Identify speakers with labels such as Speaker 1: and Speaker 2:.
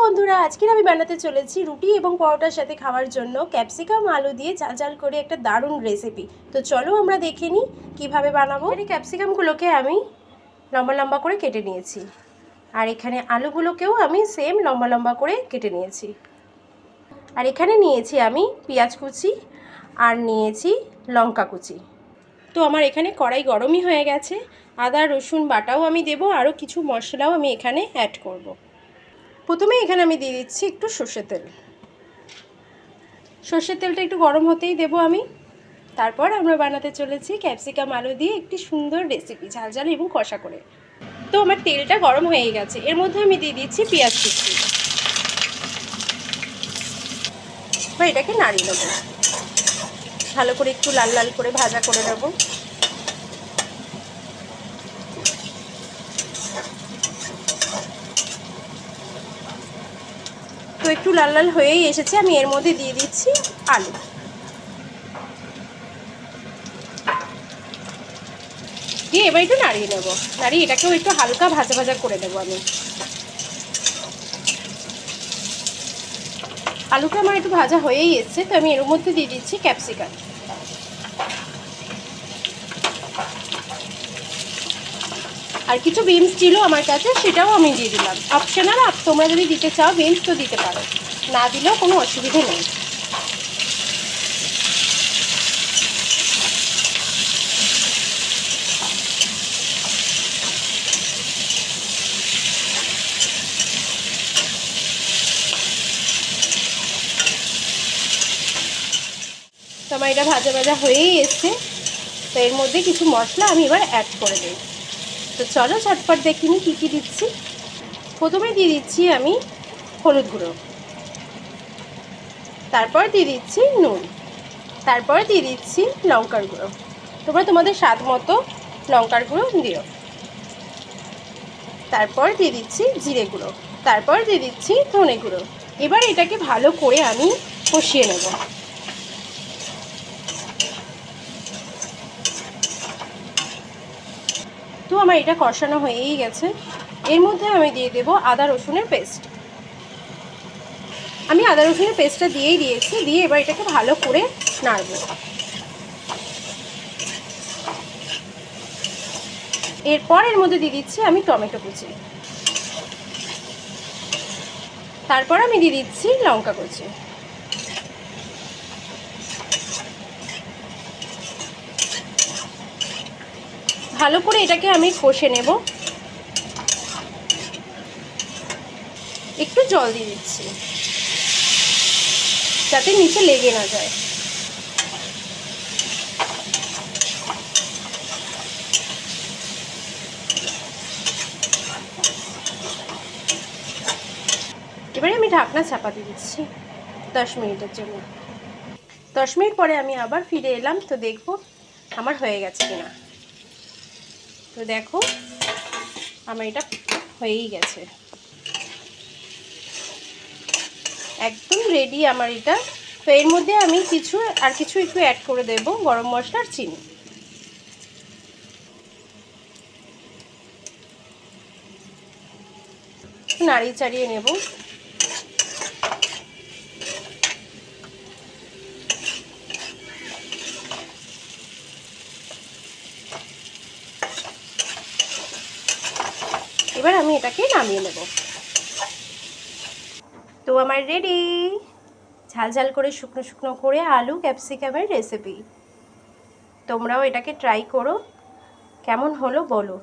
Speaker 1: বন্ধুরা, আজকে আমি বানাতে চলেছি রুটি এবং পরোটার সাথে খাওয়ার জন্য ক্যাপসিকাম আলু দিয়ে ঝাল ঝাল করে একটা দারুণ রেসিপি। তো চলো আমরা দেখে নিই কীভাবে বানাবো। এই ক্যাপসিকামগুলোকে আমি লম্বা লম্বা করে কেটে নিয়েছি, আর এখানে আলুগুলোকেও আমি সেম লম্বা লম্বা করে কেটে নিয়েছি। আর এখানে নিয়েছি আমি পেঁয়াজ কুচি আর নিয়েছি লঙ্কা কুচি। তো আমার এখানে কড়াই গরমই হয়ে গেছে। আদা রসুন বাটাও আমি দেবো, আরও কিছু মশলাও আমি এখানে অ্যাড করব। প্রথমে এখানে আমি দিয়ে দিচ্ছি একটু সর্ষের তেল। সর্ষের তেলটা একটু গরম হতেই দেবো আমি। তারপর আমরা বানাতে চলেছি ক্যাপসিকাম আলু দিয়ে একটি সুন্দর রেসিপি, ঝাল ঝাল এবং কষা করে। তো আমার তেলটা গরম হয়ে গেছে, এর মধ্যে আমি দিয়ে দিচ্ছি পেঁয়াজ কুচি। এটাকে নাড়িয়ে নেবো, ভালো করে একটু লাল লাল করে ভাজা করে নেবো। তো একটু লাল লাল হয়েই এসেছে, আমি এর মধ্যে দিয়ে দিচ্ছি আলু। দিয়ে এবার একটু নাড়িয়ে নেবো, নাড়িয়ে এটাকেও একটু হালকা ভাজা ভাজা করে দেবো আমি। আলুটা আমার একটু ভাজা হয়েই এসছে, তো আমি এর মধ্যে দিয়ে দিচ্ছি ক্যাপসিকাম। আর কিছু বিনস ছিল আমার কাছে, সেটাও আমি দিয়ে দিলাম, অপশনাল। তোমরা যদি দিতে চাও বিনস তো দিতে পারো, না দিলেও কোনো অসুবিধে নেই। তো আমার এটা ভাজা ভাজা হয়েই এসছে, তো এর মধ্যে কিছু মশলা আমি এবার অ্যাড করে দিই। তো চলো ঝটপট দেখে নিই কী কী দিচ্ছি। প্রথমে দিয়ে দিচ্ছি আমি হলুদ গুঁড়ো, তারপর দিয়ে দিচ্ছি নুন, তারপর দিয়ে দিচ্ছি লঙ্কার গুঁড়ো। তোমরা তোমাদের স্বাদ মতো লঙ্কার গুঁড়ো দিও। তারপর দিয়ে দিচ্ছি জিরে গুঁড়ো, তারপর দিয়ে দিচ্ছি ধনে গুঁড়ো। এবার এটাকে ভালো করে আমি কষিয়ে নেব। তো আমার এটা কষানো হয়েই গেছে, এর মধ্যে আমি দিয়ে দেব আদা রসুনের পেস্ট। আমি আদা রসুনের পেস্টটা দিয়েই দিয়েছি, দিয়ে এবার এটাকে ভালো করে নাড়ব। এরপর এর মধ্যে দিয়ে দিচ্ছি আমি টমেটো কুচি, তারপর আমি দিয়ে দিচ্ছি লঙ্কা কুচি। ভালো করে এটাকে আমি কষে নেব। একটু জল দিয়ে দিচ্ছি যাতে নিচে লেগে না যায়। এবারে আমি ঢাকনা চাপা দিয়ে দিচ্ছি 10 মিনিটের জন্য। 10 মিনিট পরে আমি আবার ফিরে এলাম, তো দেখব আমার হয়ে গেছে কিনা। তো দেখো আমার এটা হয়েই গেছে, একদম রেডি আমার এটা। তো এর মধ্যে আমি কিছু একটু অ্যাড করে দেব, গরম মশলা আর চিনি। নাড়িয়ে চাড়িয়ে নেব। এবার আমি এটাকে নামিয়ে নেব। তো আমার রেডি ঝাল ঝাল করে শুকনো শুকনো করে আলু ক্যাপসিকামের রেসিপি। তোমরাও এটাকে ট্রাই করো, কেমন হলো বলো।